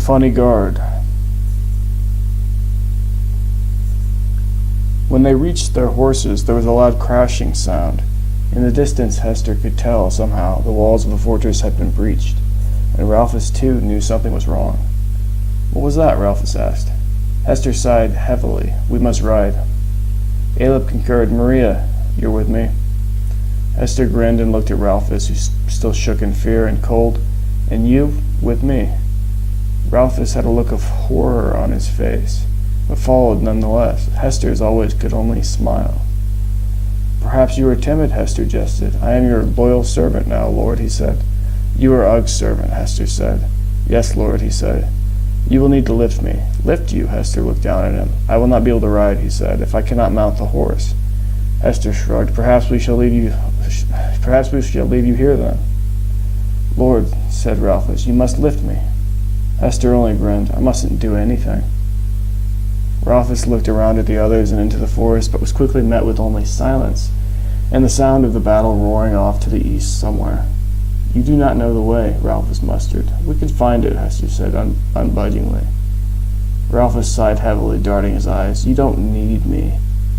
funny guard. When they reached their horses, there was a loud crashing sound. In the distance, Hester could tell, somehow, the walls of the fortress had been breached, and Ralphus, too, knew something was wrong. "What was that?" Ralphus asked. Hester sighed heavily. "We must ride." Aleb concurred. "Maria, you're with me?" Hester grinned and looked at Ralphus, who still shook in fear and cold. "And you, with me?" Ralphus had a look of horror on his face, but followed nonetheless. Hester, as always, could only smile. "Perhaps you are timid," Hester jested. "I am your loyal servant now, Lord," he said. "You are Ugg's servant," Hester said. "Yes, Lord," he said. "You will need to lift me." "Lift you?" Hester looked down at him. "I will not be able to ride," he said, "if I cannot mount the horse." Hester shrugged. Perhaps we shall leave you here then." "Lord," said Ralphus, "you must lift me." Hester only grinned. "I mustn't do anything." Ralphus looked around at the others and into the forest, but was quickly met with only silence and the sound of the battle roaring off to the east somewhere. "You do not know the way," Ralphus mustered. "We can find it," Hester said unbudgingly. Ralphus sighed heavily, darting his eyes. "You don't need me,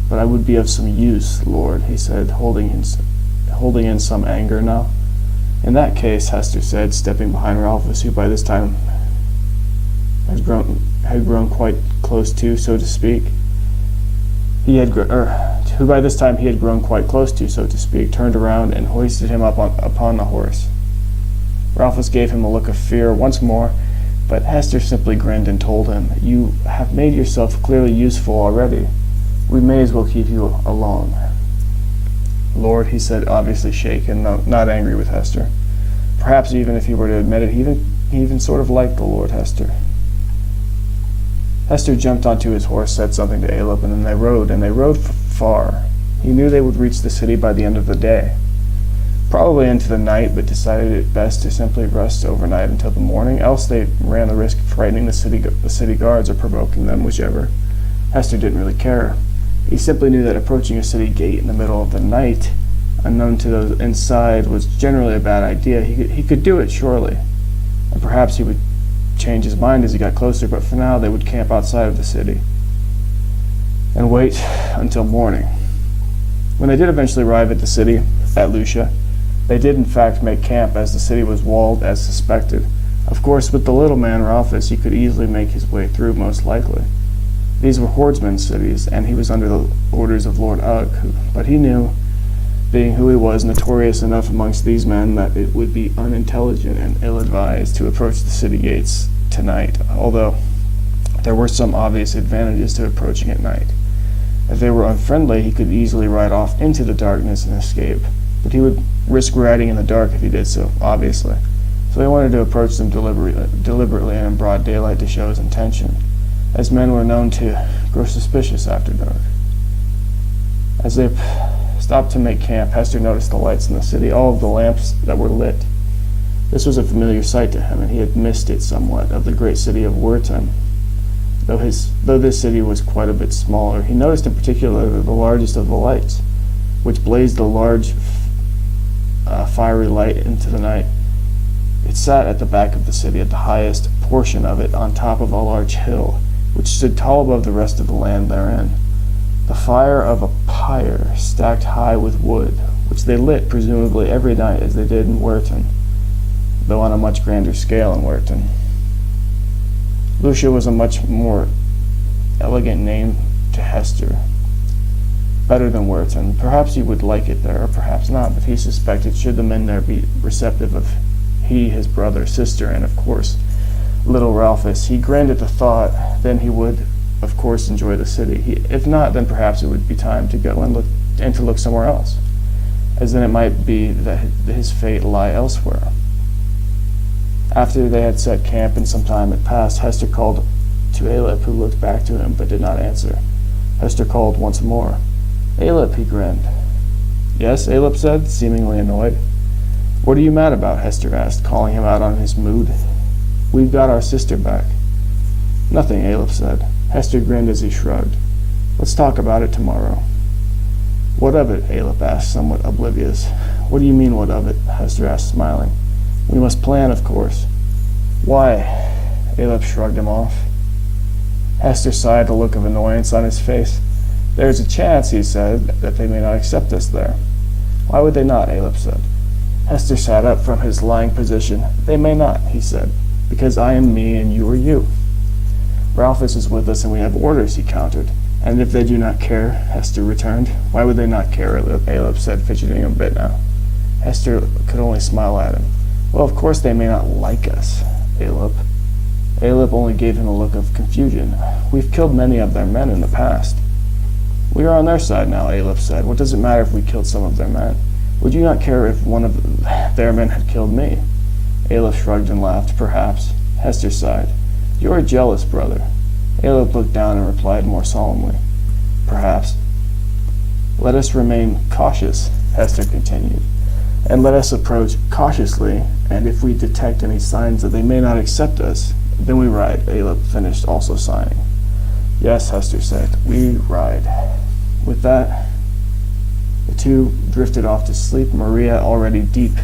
but I would be of some use, Lord," he said, holding in some anger now. "In that case," Hester said, stepping behind Ralphus, who by this time had grown quite close to, so to speak. He had grown quite close to, so to speak, turned around and hoisted him up upon the horse. Ralphus gave him a look of fear once more, but Hester simply grinned and told him, "You have made yourself clearly useful already. We may as well keep you along." "Lord," he said, obviously shaken, not angry with Hester. Perhaps even if he were to admit it, he even sort of liked the Lord Hester. Hester jumped onto his horse, said something to Aleb, and then they rode far. He knew they would reach the city by the end of the day, probably into the night, but decided it best to simply rest overnight until the morning, else they ran the risk of frightening the city guards or provoking them, whichever. Hester didn't really care. He simply knew that approaching a city gate in the middle of the night, unknown to those inside, was generally a bad idea. He could do it, surely, and perhaps he would change his mind as he got closer, but for now they would camp outside of the city and wait until morning. When they did eventually arrive at the city, at Lucia, they did in fact make camp, as the city was walled as suspected. Of course, with the little man Ralphus, he could easily make his way through, most likely. These were horsemen's cities, and he was under the orders of Lord Ugg, but he knew, being who he was, notorious enough amongst these men, that it would be unintelligent and ill-advised to approach the city gates tonight, although there were some obvious advantages to approaching at night. If they were unfriendly, he could easily ride off into the darkness and escape, but he would risk riding in the dark if he did so, obviously. So he wanted to approach them deliberately and in broad daylight to show his intention, as men were known to grow suspicious after dark. As they stopped to make camp, Hester noticed the lights in the city, all of the lamps that were lit. This was a familiar sight to him, and he had missed it somewhat of the great city of Werton. Though this city was quite a bit smaller, he noticed in particular the largest of the lights, which blazed a large fiery light into the night. It sat at the back of the city, at the highest portion of it, on top of a large hill, which stood tall above the rest of the land therein. The fire of a pyre stacked high with wood, which they lit presumably every night as they did in Werton, though on a much grander scale in Werton. Lucia was a much more elegant name to Hester, better than Werton. Perhaps he would like it there, or perhaps not, but he suspected, should the men there be receptive of he, his brother, sister, and, of course, little Ralphus, he grinned at the thought. Then he would, of course, enjoy the city. If not, then perhaps it would be time to go and to look somewhere else, as then it might be that his fate lie elsewhere. After they had set camp and some time had passed, Hester called to Aleb, who looked back to him but did not answer. Hester called once more. "Aleb," he grinned. "Yes," Aleb said, seemingly annoyed. "What are you mad about?" Hester asked, calling him out on his mood. "We've got our sister back." "Nothing," Aleb said. Hester grinned as he shrugged. "Let's talk about it tomorrow." "What of it?" Aleb asked, somewhat oblivious. "What do you mean, what of it?" Hester asked, smiling. "We must plan, of course." "Why?" Aleb shrugged him off. Hester sighed, a look of annoyance on his face. "There is a chance," he said, "that they may not accept us there." "Why would they not?" Aleb said. Hester sat up from his lying position. "They may not," he said, "because I am me and you are you." "Ralphus is with us and we have orders," he countered. "And if they do not care," Hester returned. "Why would they not care?" Aleb said, fidgeting a bit now. Hester could only smile at him. "Well, of course they may not like us, Aleb." Aleb only gave him a look of confusion. "We've killed many of their men in the past." "We are on their side now," Aleb said. "What does it matter if we killed some of their men? Would you not care if one of their men had killed me?" Aleb shrugged and laughed. "Perhaps." Hester sighed. "You are jealous, brother." Aleb looked down and replied more solemnly. "Perhaps." "Let us remain cautious," Hester continued, "and let us approach cautiously, and if we detect any signs that they may not accept us, then we ride," Aleb finished, also sighing. "Yes," Hester said, "we ride." With that, the two drifted off to sleep, Maria already deep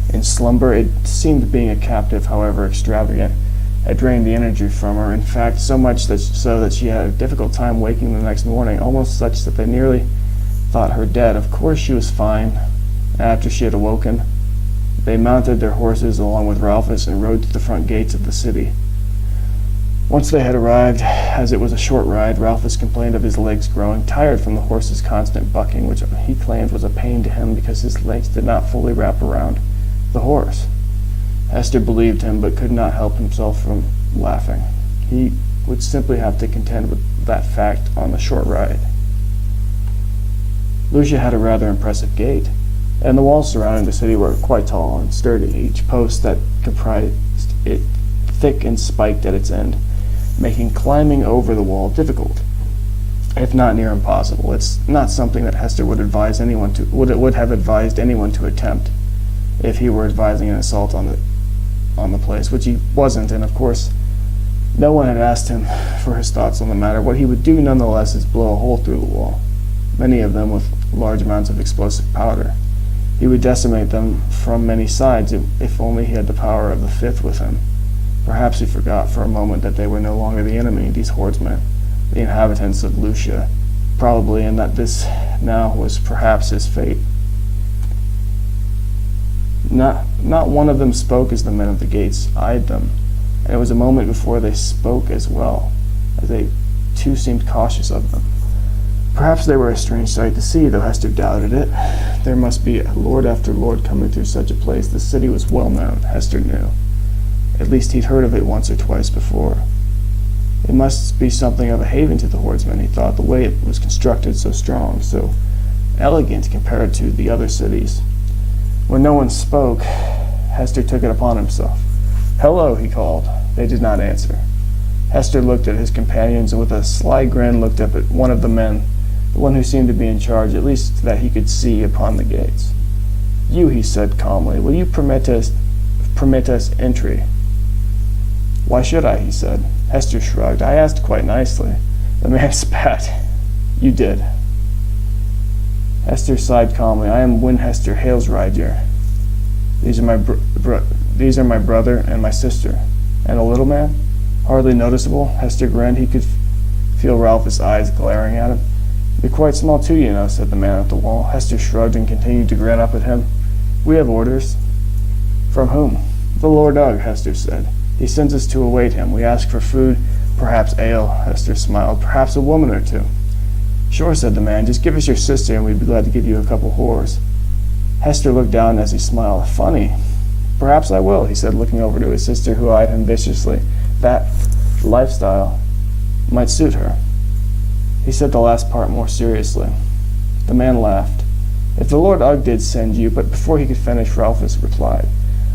in slumber. It seemed being a captive, however extravagant, had drained the energy from her. In fact, so much so that she had a difficult time waking the next morning, almost such that they nearly thought her dead. Of course she was fine. After she had awoken, they mounted their horses along with Ralphus and rode to the front gates of the city. Once they had arrived, as it was a short ride, Ralphus complained of his legs growing tired from the horse's constant bucking, which he claimed was a pain to him because his legs did not fully wrap around the horse. Hester believed him, but could not help himself from laughing. He would simply have to contend with that fact on the short ride. Lucia had a rather impressive gait, and the walls surrounding the city were quite tall and sturdy, each post that comprised it thick and spiked at its end, making climbing over the wall difficult, if not near impossible. It's not something that Hester would have advised anyone to attempt if he were advising an assault on the place, which he wasn't, and of course no one had asked him for his thoughts on the matter. What he would do nonetheless is blow a hole through the wall, many of them with large amounts of explosive powder. He would decimate them from many sides if only he had the power of the fifth with him. Perhaps he forgot for a moment that they were no longer the enemy, these horsemen, the inhabitants of Lucia, probably, and that this now was perhaps his fate. Not one of them spoke as the men of the gates eyed them, and it was a moment before they spoke as well, as they too seemed cautious of them. Perhaps they were a strange sight to see, though Hester doubted it. There must be lord after lord coming through such a place. The city was well known, Hester knew. At least he'd heard of it once or twice before. It must be something of a haven to the horsemen, he thought, the way it was constructed, so strong, so elegant compared to the other cities. When no one spoke, Hester took it upon himself. "Hello," he called. They did not answer. Hester looked at his companions and with a sly grin looked up at one of the men, the one who seemed to be in charge, at least that he could see upon the gates. "You," he said calmly, "will you permit us entry?" "Why should I?" he said. Hester shrugged. "I asked quite nicely." The man spat. "You did." Hester sighed calmly. "I am Hester Halesrider. These are my brother and my sister." "And a little man?" "Hardly noticeable." Hester grinned. He could feel Ralphus' eyes glaring at him. "You're quite small too, you know," said the man at the wall. Hester shrugged and continued to grin up at him. "We have orders." "From whom?" "The Lord Ugg," Hester said. "He sends us to await him. We ask for food, perhaps ale." Hester smiled. "Perhaps a woman or two." "Sure," said the man. "Just give us your sister and we'd be glad to give you a couple whores." Hester looked down as he smiled. "Funny. Perhaps I will," he said, looking over to his sister, who eyed him viciously. That lifestyle might suit her. He said the last part more seriously. The man laughed. "If the Lord Ugg did send you," but before he could finish, Ralphus replied.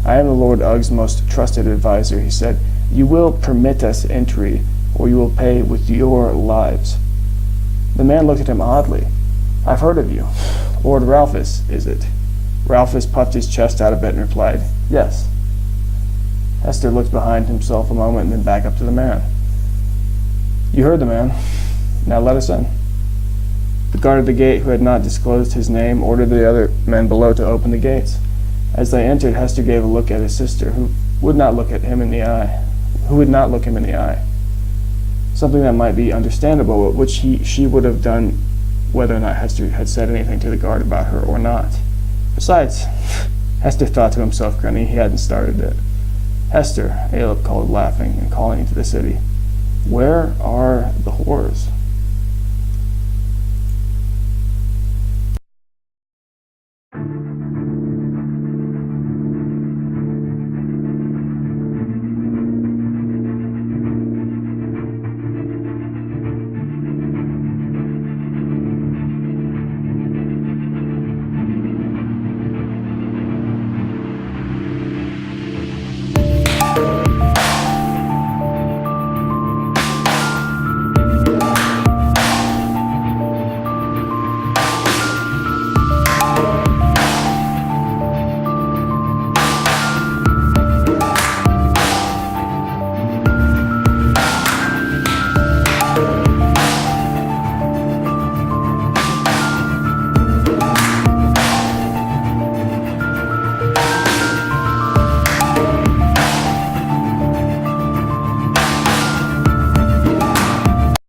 "I am the Lord Ugg's most trusted adviser," he said. "You will permit us entry, or you will pay with your lives." The man looked at him oddly. "I've heard of you. Lord Ralphus, is it?" Ralphus puffed his chest out a bit and replied, "Yes." Hester looked behind himself a moment and then back up to the man. "You heard the man. Now let us in." The guard at the gate, who had not disclosed his name, ordered the other men below to open the gates. As they entered, Hester gave a look at his sister, who would not look at him in the eye. who would not look him in the eye. Something that might be understandable, but which she would have done whether or not Hester had said anything to the guard about her or not. Besides, Hester thought to himself, grinning, he hadn't started it. Hester, Aelip called, laughing and calling into the city. Where are the whores?